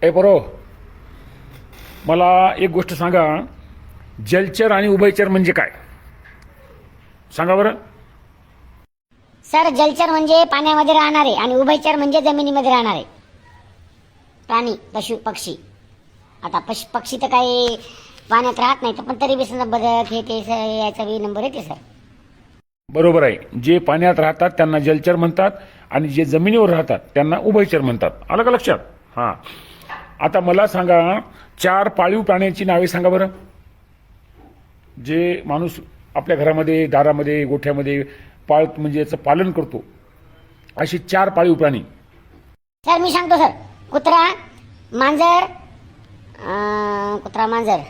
ए बरो, मला एक गोष्ट सांगा, जलचर आणि उभयचर म्हणजे काय सांगा बरं. सर, जलचर म्हणजे पाण्यामध्ये राहणारे आणि उभयचर म्हणजे जमिनीमध्ये राहणारे प्राणी, पशु पक्षी. आता पक्षी तर काही पाण्यात राहत नाही, पण तरी बी समजा बदक हे ते याचा बी नंबर येते सर. बरोबर आहे. जे पाण्यात राहतात त्यांना जलचर म्हणतात आणि जे जमिनीवर राहतात त्यांना उभयचर म्हणतात. आलं का लक्षात? हां, आता मला सांगा, 4 पाळीव प्राण्यांची नावे सांगा बरं, जे माणूस आपल्या घरामध्ये, दारामध्ये, गोठ्यामध्ये म्हणजे याचं पालन करतो, असे 4 पाळीव प्राणी. सर मी सांगतो सर. कुत्रा, मांजर, कुत्रा मांजर,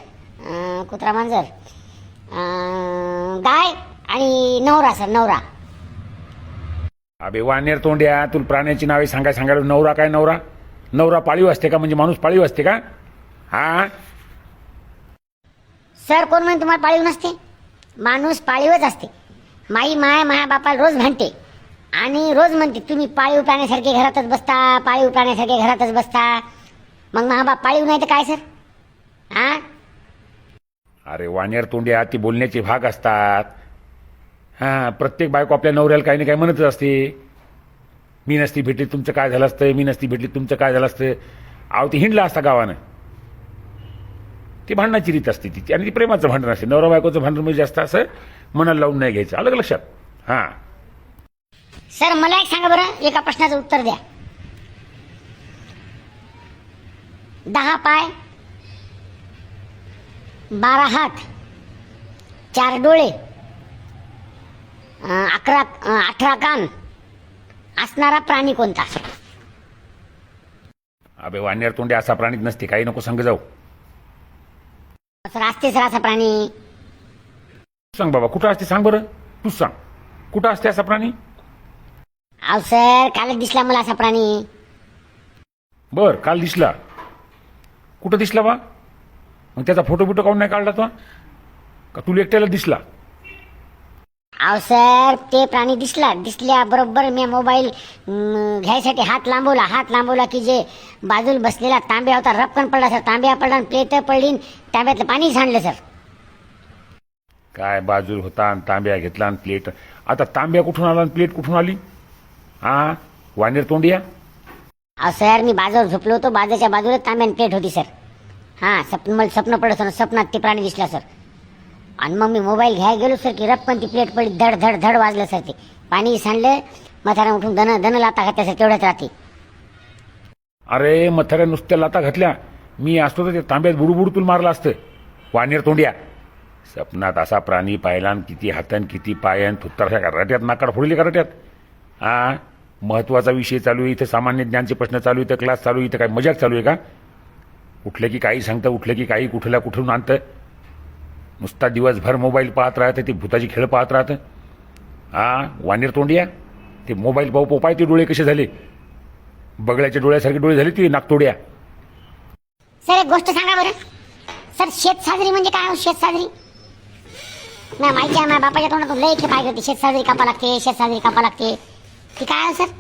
गाय आणि नवरा सर, नवरा. अबे वानेर तोंड्या, तुला प्राण्याची नावे सांगायला नवरा काय? नवरा पाळीव असते का? म्हणजे माणूस पाळीव असते का? हा सर, कोण म्हणे तुम्हाला पाळीव नसते? माणूस पाळीवच असते. माई माया बापाला रोज म्हणते आणि रोज म्हणते तुम्ही पाळीव प्राण्यासारखे घरातच बसता, पाळीव प्राण्यासारखे घरातच बसता. मग महाबाप पाळीव नाही तर काय सर? हा, अरे वानेर तोंड्या, ती बोलण्याचे भाग असतात. हा, प्रत्येक बायको आपल्या नवऱ्याला काही ना काही म्हणतच असते. मी नसती भेटली तुमचं काय झालं असतं, मी नसती भेटली तुमचं काय झालं असतं. अहो, ती हिंडला असता गावानं. ती भांडणाची रीत असते तिची, आणि ती प्रेमाचं भांडण असते. नवरा बायकोचं भांडण म्हणजे जास्त असं मनाला लावून नाही घ्यायचं. अलग लक्षात? हां सर मला एक सांगा बरं, एका प्रश्नाचं उत्तर द्या. 10 पाय, 12 हात, 4 डोळे, 18 कान असणारा प्राणी कोणता? अबे वानेर तोंड्या, असा प्राणीच नसते. काही नको सांग जाऊ. सर असते सर असा प्राणी. सांग बाबा, कुठं असते सांग बरं. तूच सांग, कुठं असते असा प्राणी? अहो सर, कालच दिसला मला असा प्राणी. बर, काल दिसला? कुठं दिसला बा? मग त्याचा फोटो बिटो काढून नाही काढला तो का? तुला एकट्याला दिसला? अहो सर, ते प्राणी दिसल्याबरोबर मी मोबाईल घ्यायसाठी हात लांबवला की जे बाजूला बसलेला तांब्या होता, रपकन पडला सर. तांब्या पडला, प्लेट पडली, तांब्यातलं पाणी सांडलं सर. काय बाजूल होता आणि तांब्या घेतला आणि प्लेट? आता तांब्या कुठून आला आणि प्लेट कुठून आली? हा वानेर तोंडिया. अहो सर, मी बाजूवर झोपलो होतो, बाजूच्या बाजूला तांब्याने प्लेट होती सर. मला स्वप्न पडत होतं, स्वप्नात ते प्राणी दिसला सर. आणि मग मी मोबाईल घ्यायला गेलो सर की रप्पन ती प्लेट पडली, धड धड धड वाजलं सर. ते पाणी सांडलं, म्हातारा उठून दन लाता घातल्या सर, तेवढ्याच राहते. अरे म्हाताऱ्या नुसत्या लाता घातल्या, मी असतो तर ते तांब्यात बुडूबुडू तुला मारलं असतं. वानेर तोंडिया, स्वप्नात असा प्राणी पाहिला आणि किती हातन किती पायन थुत्तर रट्यात नाकाड फोडली का रट्यात? हा, महत्वाचा विषय चालू आहे इथं, सामान्य ज्ञानचे प्रश्न चालू आहे इथं, क्लास चालू आहे इथं, काय मजाक चालू आहे का? उठलं की काही सांगतं, उठलं की काही कुठून आणतं. नुसता दिवसभर मोबाईल पाहत राहतं, ते भूताची खेळ पाहत राहतं. हा वानेर तोंडिया, ते मोबाईल पाहू पाय ते डोळे कसे झाले, बगळ्याच्या डोळ्यासारखे डोळे झाले ते नाकतोड्या. सर एक गोष्ट सांगा बरं. सर शेत साजरी म्हणजे काय? शेत साजरी नाही माहिती आहे. माझ्या बापाच्या तोंडातून लई इथे पाहिजे होती. शेत साजरी कापा लागते. ती काय सर?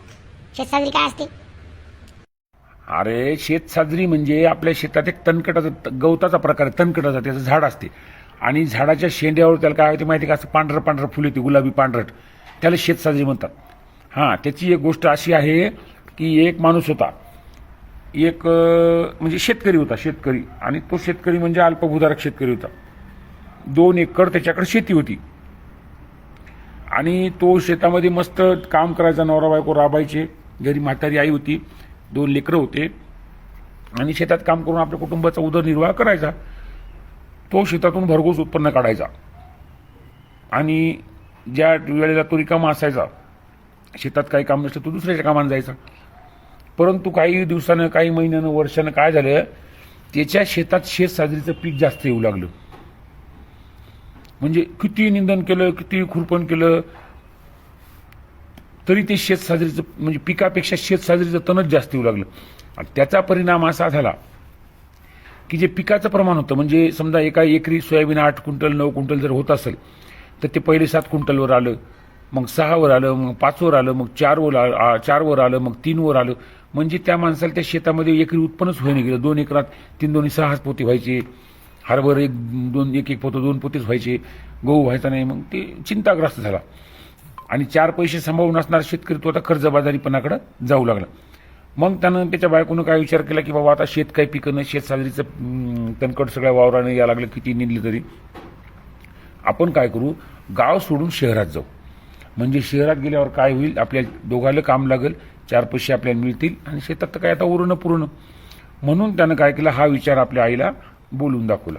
शेत साजरी काय असते? अरे शेत साजरी म्हणजे आपल्या शेतात एक तणकटाचं, गवताचा प्रकार, तणकटाचा त्याचं झाड असते आणि झाडाच्या शेंड्यावर त्याला काय होते माहिती का, असं पांढरं फुल येते, गुलाबी पांढरट, त्याला शेत साजरी म्हणतात. हां, त्याची एक गोष्ट अशी आहे की एक माणूस होता, एक म्हणजे शेतकरी होता, आणि तो शेतकरी म्हणजे अल्पभूधारक शेतकरी होता. 2 एकर त्याच्याकडे शेती होती आणि तो शेतामध्ये मस्त काम करायचा, नवरा बायको राबायचे, घरी म्हातारी आई होती, 2 लेकरं होते आणि शेतात काम करून आपल्या कुटुंबाचा उदरनिर्वाह करायचा. तो शेतातून भरघोस उत्पन्न काढायचा आणि ज्या वेळेला तो रिकामा असायचा, शेतात काही काम नसलं तो दुसऱ्याच्या कामाला जायचा. परंतु काही दिवसानं, काही महिन्यानं, वर्षानं काय झालं, त्याच्या शेतात शेत साजरीचं पीक जास्त येऊ लागलं. म्हणजे किती निंदन केलं, किती खुरपण केलं, तरी ते शेत साजरीचं म्हणजे पिकापेक्षा शेत साजरीचं तणच जास्त येऊ लागलं. आणि त्याचा परिणाम असा झाला की जे पिकाचं प्रमाण होतं, म्हणजे समजा एका एकरी सोयाबीन 8 क्विंटल 9 क्विंटल जर होत असेल तर ते पहिले 7 क्विंटलवर आलं, मग 6 वर आलं, मग 5 वर आलं, मग 4 वर आलं, मग 3 वर आलं, म्हणजे त्या माणसाला त्या शेतामध्ये एकरी उत्पन्नच होईना गेलं. 2 एकरात 3 6 पोते व्हायचे, हरभर 1 पोतं 2 पोतेच व्हायचे, गहू व्हायचा नाही. मग ते चिंताग्रस्त झाला आणि 4 पैसे सांभाळून असणारा शेतकरी तो आता कर्जबाजारीपणाकडे जाऊ लागला. मग त्यानं त्याच्या बायकोनं काय विचार केला की बाबा आता शेत काही पिकं नाही, शेत साजरीचं तणकट सगळ्या वावरानं या लागलं, किती निघलं तरी आपण काय करू, गाव सोडून शहरात जाऊ. म्हणजे शहरात गेल्यावर काय होईल, आपल्या दोघांना काम लागेल, 4 पैसे आपल्याला मिळतील आणि शेतात तर काय आता उरणं पुरणं. म्हणून त्यानं काय केलं, हा विचार आपल्या आईला बोलून दाखवला.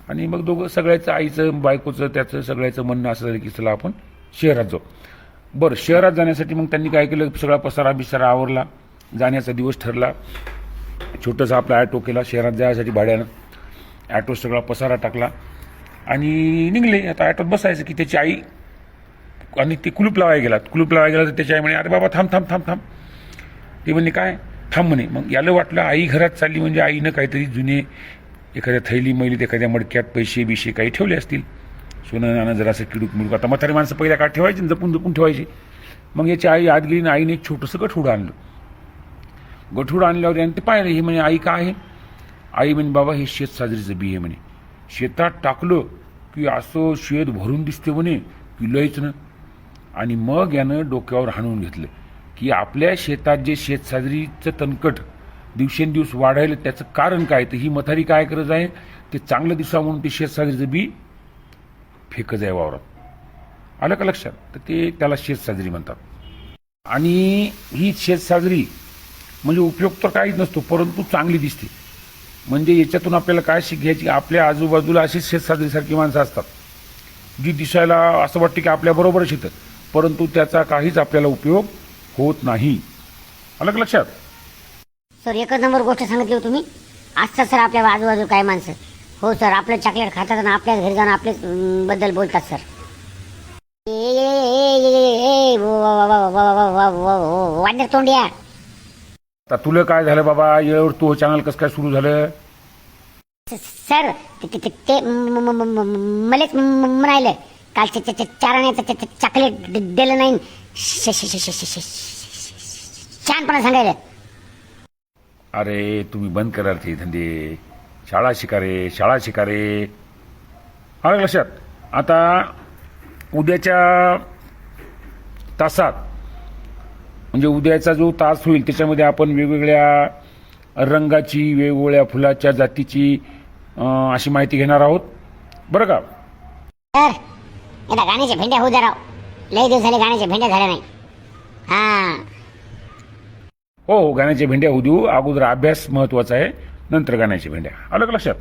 आणि मग दोघं सगळ्याचं, आईचं बायकोचं त्याचं सगळ्याचं म्हणणं असं झालं की चला आपण शहरात जाऊ. बरं, शहरात जाण्यासाठी मग त्यांनी काय केलं, सगळा पसारा बिसारा आवरला, जाण्याचा दिवस ठरला. छोटंसं आपला ॲटो केला शहरात जायसाठी भाड्यानं. ॲटो सगळा पसारा टाकला आणि निघले. आता ॲटोत बसायचं की त्याची आई, आणि ते कुलूप लावायला गेला. कुलूप लावायला गेला तर त्याची आई म्हणे, अरे बाबा थांब थांब थांब थांब. ते म्हणले काय थांब म्हणे. मग याला वाटलं आई घरात चालली म्हणजे आईनं काहीतरी जुने एखाद्या थैली मैलीत एखाद्या मडक्यात पैसे बिशे काही ठेवले असतील, सोनं नाणं जरासं किडूक मिडूक. आता म्हातारी माणसं पहिल्या काळ ठेवायची, जपून जपून ठेवायची. मग याची आई आत गेली आणि आईने एक छोटंसं गठुडं आणलं. गठुडं आणल्यावर याने ते पाहिलं. हे म्हणे आई काय आहे? आई म्हणे बाबा हे शेत साजरीचं बी आहे म्हणे. शेतात टाकलं की असं शेत भरून दिसते म्हणे, की लयच ना. आणि मग यानं डोक्यावर हाणून घेतलं की आपल्या शेतात जे शेत साजरीचं तणकट दिवसेंदिवस वाढायला त्याचं कारण काय. तर ही म्हातारी काय करत आहे, ते चांगलं दिसावं म्हणून ते शेत साजरीचं बी फेकच आहे वावरात. आलं का लक्षात? तर ते त्याला शेत साजरी म्हणतात. आणि ही शेत साजरी म्हणजे उपयोग तर काहीच नसतो, परंतु चांगली दिसते. म्हणजे याच्यातून आपल्याला काय शिकायची, आपल्या आजूबाजूला अशीच शेत साजरीसारखी माणसं असतात जी दिसायला असं वाटतं की आपल्या बरोबरच येतं, परंतु त्याचा काहीच आपल्याला उपयोग होत नाही. आलं का लक्षात? सर एकच नंबर गोष्ट सांगितली हो तुम्ही. असतात सर आपल्या आजूबाजूला काय माणसं. हो सर, आपलं चॉकलेट खातात आणि आपल्याच घरी जाऊन आपल्याच बद्दल बोलतात सर. वांडर तोंडिया. आता तुला काय झालं बाबा, येळेवर तो चॅनल कसं काय सुरू झालं? सर ते मलाच म्हणायलं काल 4 आण्याचं चॉकलेट दिलं नाही, छानपणा सांगायला. अरे तुम्ही बंद करा ते धंदे, शाळा शिकारे शाळा शिकारे. आलं का लक्षात? आता उद्याच्या तासात म्हणजे उद्याचा जो तास होईल त्याच्यामध्ये आपण वेगवेगळ्या रंगाची, वेगवेगळ्या फुलाच्या जातीची अशी माहिती घेणार आहोत, बरं का? सर एकदा गाण्याच्या भेंड्या होऊ द्या राव, लय दिवस झाले गाण्याच्या भेंड्या झाल्या नाही. हा हो, गाण्याच्या भेंड्या होऊ देऊ. अगोदर अभ्यास महत्वाचा आहे, नंतर गाण्याच्या भेंड्या. आलं का लक्षात?